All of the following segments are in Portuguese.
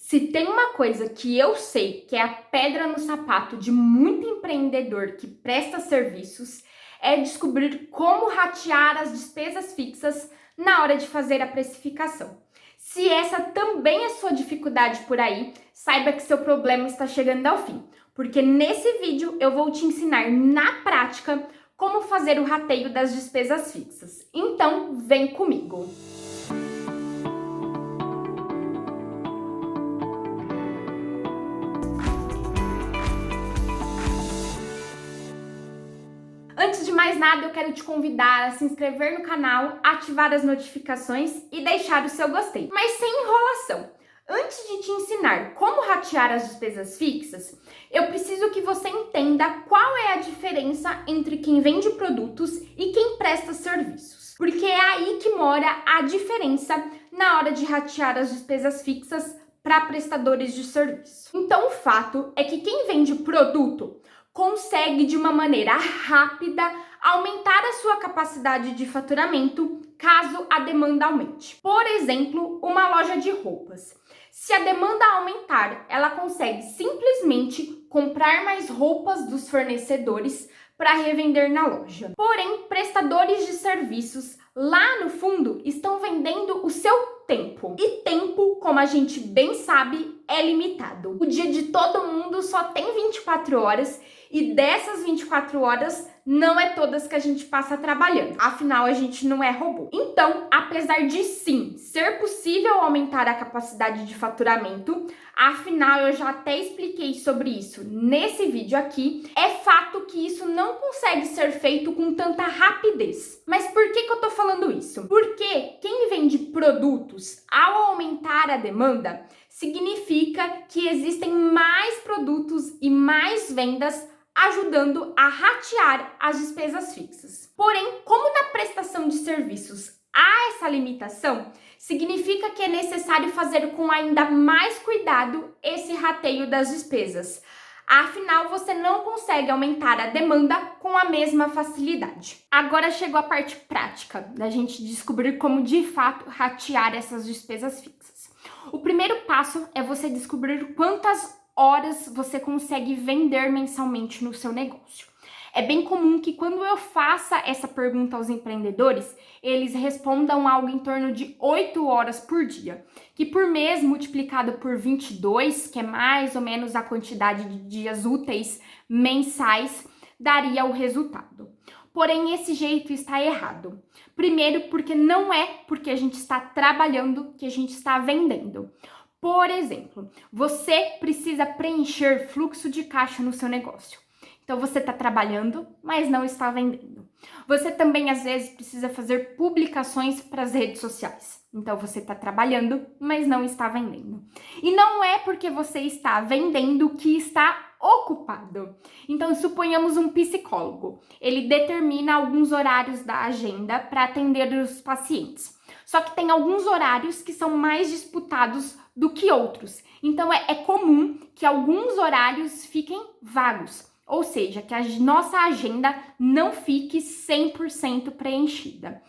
Se tem uma coisa que eu sei que é a pedra no sapato de muito empreendedor que presta serviços, é descobrir como ratear as despesas fixas na hora de fazer a precificação. Se essa também é sua dificuldade por aí, saiba que seu problema está chegando ao fim, porque nesse vídeo eu vou te ensinar na prática como fazer o rateio das despesas fixas. Então, vem comigo! Antes de mais nada, eu quero te convidar a se inscrever no canal, ativar as notificações e deixar o seu gostei. Mas sem enrolação, antes de te ensinar como ratear as despesas fixas, eu preciso que você entenda qual é a diferença entre quem vende produtos e quem presta serviços. Porque é aí que mora a diferença na hora de ratear as despesas fixas para prestadores de serviço. Então, o fato é que quem vende produto consegue, de uma maneira rápida, aumentar a sua capacidade de faturamento caso a demanda aumente. Por exemplo, uma loja de roupas. Se a demanda aumentar, ela consegue simplesmente comprar mais roupas dos fornecedores para revender na loja. Porém, prestadores de serviços lá no fundo estão vendendo o seu tempo. E tempo, como a gente bem sabe, é limitado. O dia de todo mundo só tem 24 horas e dessas 24 horas não é todas que a gente passa trabalhando. Afinal, a gente não é robô. Então, apesar de sim ser possível aumentar a capacidade de faturamento, afinal eu já até expliquei sobre isso nesse vídeo aqui, é fato que isso não consegue ser feito com tanta rapidez. Mas por que eu tô falando isso? Porque quem vende produtos, ao aumentar a demanda, significa que existem mais produtos e mais vendas ajudando a ratear as despesas fixas. Porém, como na prestação de serviços há essa limitação, significa que é necessário fazer com ainda mais cuidado esse rateio das despesas. Afinal, você não consegue aumentar a demanda com a mesma facilidade. Agora chegou a parte prática da gente descobrir como de fato ratear essas despesas fixas. O primeiro passo é você descobrir quantas horas você consegue vender mensalmente no seu negócio. É bem comum que quando eu faça essa pergunta aos empreendedores, eles respondam algo em torno de 8 horas por dia, que por mês multiplicado por 22, que é mais ou menos a quantidade de dias úteis mensais, daria o resultado. Porém, esse jeito está errado. Primeiro, porque não é porque a gente está trabalhando que a gente está vendendo. Por exemplo, você precisa preencher fluxo de caixa no seu negócio. Então, você está trabalhando, mas não está vendendo. Você também, às vezes, precisa fazer publicações para as redes sociais. Então, você está trabalhando, mas não está vendendo. E não é porque você está vendendo que está ocupado. Então, suponhamos um psicólogo. Ele determina alguns horários da agenda para atender os pacientes. Só que tem alguns horários que são mais disputados do que outros. Então, é comum que alguns horários fiquem vagos. Ou seja, que a nossa agenda não fique 100% preenchida.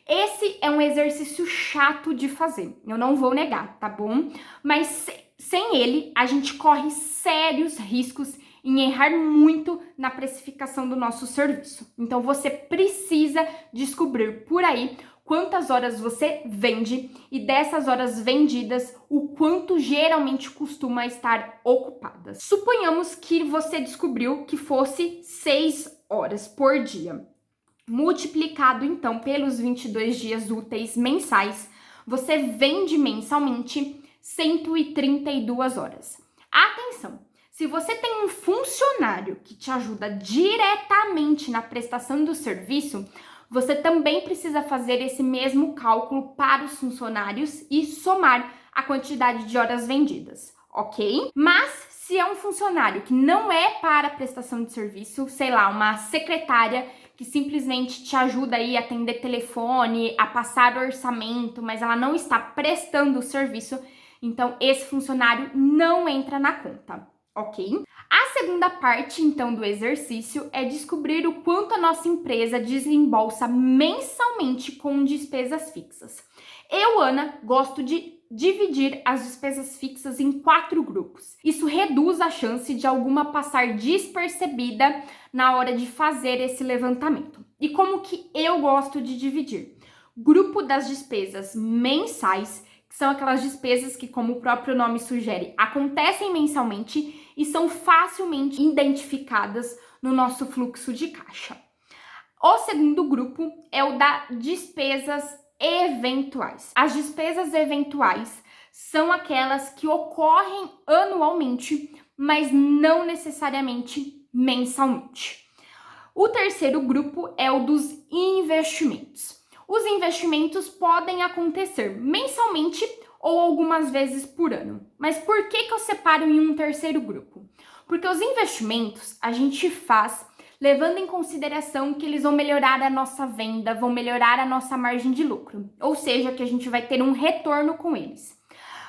Esse é um exercício chato de fazer, eu não vou negar, tá bom? Mas sem ele, a gente corre sérios riscos em errar muito na precificação do nosso serviço. Então, você precisa descobrir por aí quantas horas você vende e dessas horas vendidas, o quanto geralmente costuma estar ocupadas. Suponhamos que você descobriu que fosse 6 horas por dia. Multiplicado, então, pelos 22 dias úteis mensais, você vende mensalmente 132 horas. Atenção! Se você tem um funcionário que te ajuda diretamente na prestação do serviço, você também precisa fazer esse mesmo cálculo para os funcionários e somar a quantidade de horas vendidas, ok? Mas se é um funcionário que não é para prestação de serviço, sei lá, uma secretária que simplesmente te ajuda aí a atender telefone, a passar orçamento, mas ela não está prestando o serviço, então esse funcionário não entra na conta, ok? A segunda parte, então, do exercício é descobrir o quanto a nossa empresa desembolsa mensalmente com despesas fixas. Eu, Ana, gosto de dividir as despesas fixas em 4 grupos. Isso reduz a chance de alguma passar despercebida na hora de fazer esse levantamento. E como que eu gosto de dividir? Grupo das despesas mensais, que são aquelas despesas que, como o próprio nome sugere, acontecem mensalmente e são facilmente identificadas no nosso fluxo de caixa. O segundo grupo é o da despesas eventuais. As despesas eventuais são aquelas que ocorrem anualmente, mas não necessariamente mensalmente. O terceiro grupo é o dos investimentos. Os investimentos podem acontecer mensalmente ou algumas vezes por ano. Mas por que eu separo em um terceiro grupo? Porque os investimentos a gente faz levando em consideração que eles vão melhorar a nossa venda, vão melhorar a nossa margem de lucro, ou seja, que a gente vai ter um retorno com eles.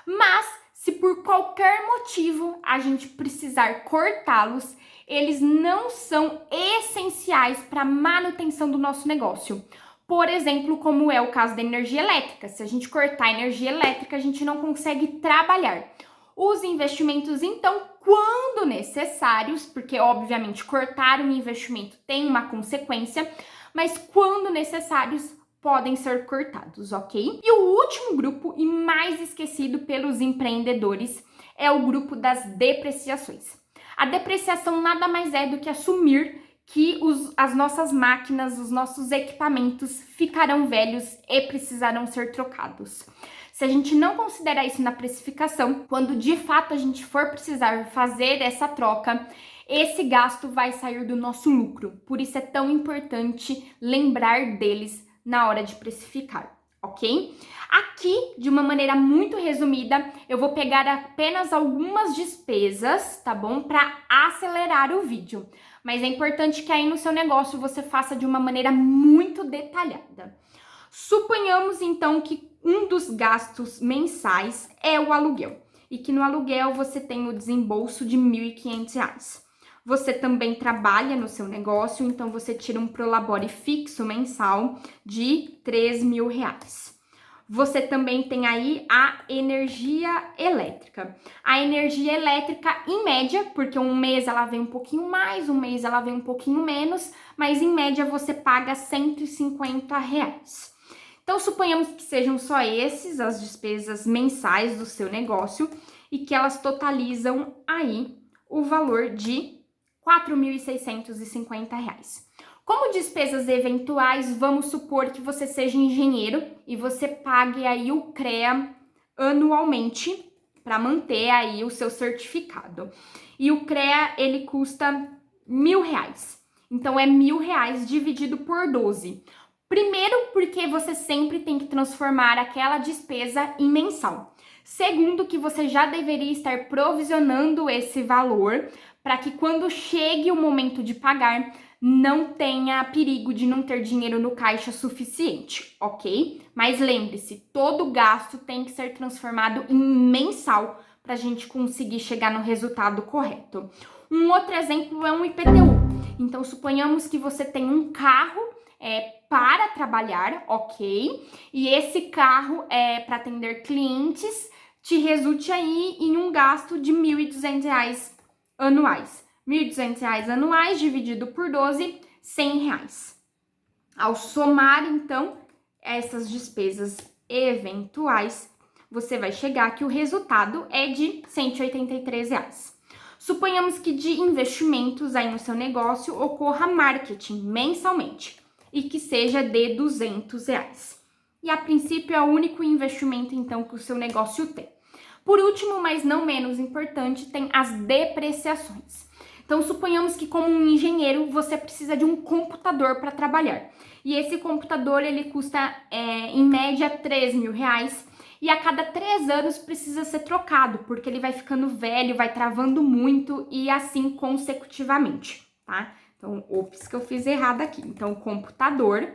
Mas, se por qualquer motivo a gente precisar cortá-los, eles não são essenciais para a manutenção do nosso negócio. Por exemplo, como é o caso da energia elétrica. Se a gente cortar a energia elétrica, a gente não consegue trabalhar. Os investimentos, então, quando necessários, porque obviamente cortar um investimento tem uma consequência, mas quando necessários podem ser cortados, ok? E o último grupo, e mais esquecido pelos empreendedores, é o grupo das depreciações. A depreciação nada mais é do que assumir que as nossas máquinas, os nossos equipamentos ficarão velhos e precisarão ser trocados. Se a gente não considerar isso na precificação, quando de fato a gente for precisar fazer essa troca, esse gasto vai sair do nosso lucro. Por isso é tão importante lembrar deles na hora de precificar, ok? Aqui, de uma maneira muito resumida, eu vou pegar apenas algumas despesas, tá bom? Para acelerar o vídeo. Mas é importante que aí no seu negócio você faça de uma maneira muito detalhada. Suponhamos então que um dos gastos mensais é o aluguel e que no aluguel você tem o desembolso de R$ 1.500. Você também trabalha no seu negócio, então você tira um prolabore fixo mensal de R$ 3.000. Você também tem aí a energia elétrica. A energia elétrica, em média, porque um mês ela vem um pouquinho mais, um mês ela vem um pouquinho menos, mas em média você paga R$ 150. Então, suponhamos que sejam só esses as despesas mensais do seu negócio e que elas totalizam aí o valor de R$ 4.650. Como despesas eventuais, vamos supor que você seja engenheiro e você pague aí o CREA anualmente para manter aí o seu certificado. E o CREA, ele custa R$ 1.000. Então, é R$ 1.000 dividido por 12. Primeiro, porque você sempre tem que transformar aquela despesa em mensal. Segundo, que você já deveria estar provisionando esse valor para que quando chegue o momento de pagar, não tenha perigo de não ter dinheiro no caixa suficiente, ok? Mas lembre-se, todo gasto tem que ser transformado em mensal para a gente conseguir chegar no resultado correto. Um outro exemplo é um IPTU. Então, suponhamos que você tem um carro para trabalhar, ok? E esse carro para atender clientes te resulte aí em um gasto de R$ 1.200 anuais. R$ 1.200 anuais dividido por 12, R$ 100. Ao somar, então, essas despesas eventuais, você vai chegar que o resultado é de R$ 183. Suponhamos que de investimentos aí no seu negócio ocorra marketing mensalmente e que seja de R$ 200. E a princípio é o único investimento então que o seu negócio tem. Por último, mas não menos importante, tem as depreciações. Então, suponhamos que como um engenheiro, você precisa de um computador para trabalhar. E esse computador, ele custa, em média, R$ 3.000. E a cada 3 anos precisa ser trocado, porque ele vai ficando velho, vai travando muito e assim consecutivamente, tá? Então, ops, que eu fiz errado aqui. Então, computador,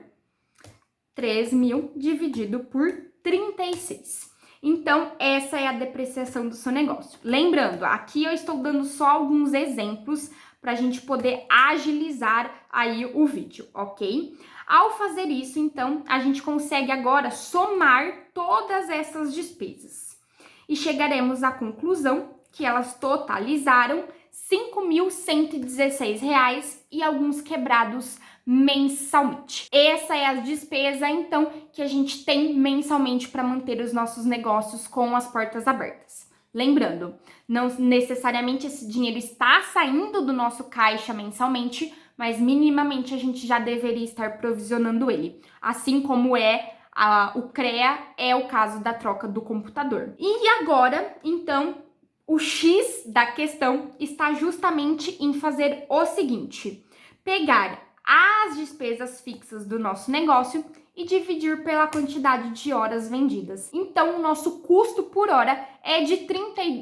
3.000 dividido por 36. Então, essa é a depreciação do seu negócio. Lembrando, aqui eu estou dando só alguns exemplos para a gente poder agilizar aí o vídeo, ok? Ao fazer isso, então, a gente consegue agora somar todas essas despesas. e chegaremos à conclusão que elas totalizaram R$ 5.116 e alguns quebrados mensalmente. Essa é a despesa, então, que a gente tem mensalmente para manter os nossos negócios com as portas abertas. Lembrando, não necessariamente esse dinheiro está saindo do nosso caixa mensalmente, mas minimamente a gente já deveria estar provisionando ele, assim como o CREA é o caso da troca do computador. E agora, então, o X da questão está justamente em fazer o seguinte: pegar as despesas fixas do nosso negócio e dividir pela quantidade de horas vendidas. Então, o nosso custo por hora é de R$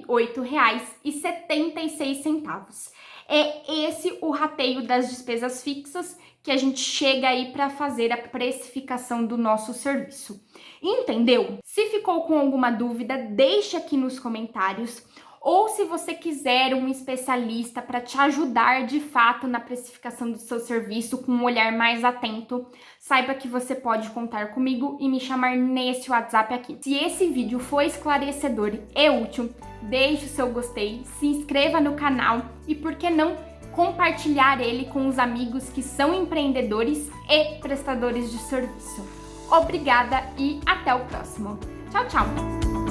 38,76. É esse o rateio das despesas fixas que a gente chega aí para fazer a precificação do nosso serviço. Entendeu? Se ficou com alguma dúvida, deixe aqui nos comentários. Ou se você quiser um especialista para te ajudar de fato na precificação do seu serviço com um olhar mais atento, saiba que você pode contar comigo e me chamar nesse WhatsApp aqui. Se esse vídeo foi esclarecedor e útil, deixe o seu gostei, se inscreva no canal e, por que não, compartilhar ele com os amigos que são empreendedores e prestadores de serviço. Obrigada e até o próximo. Tchau, tchau!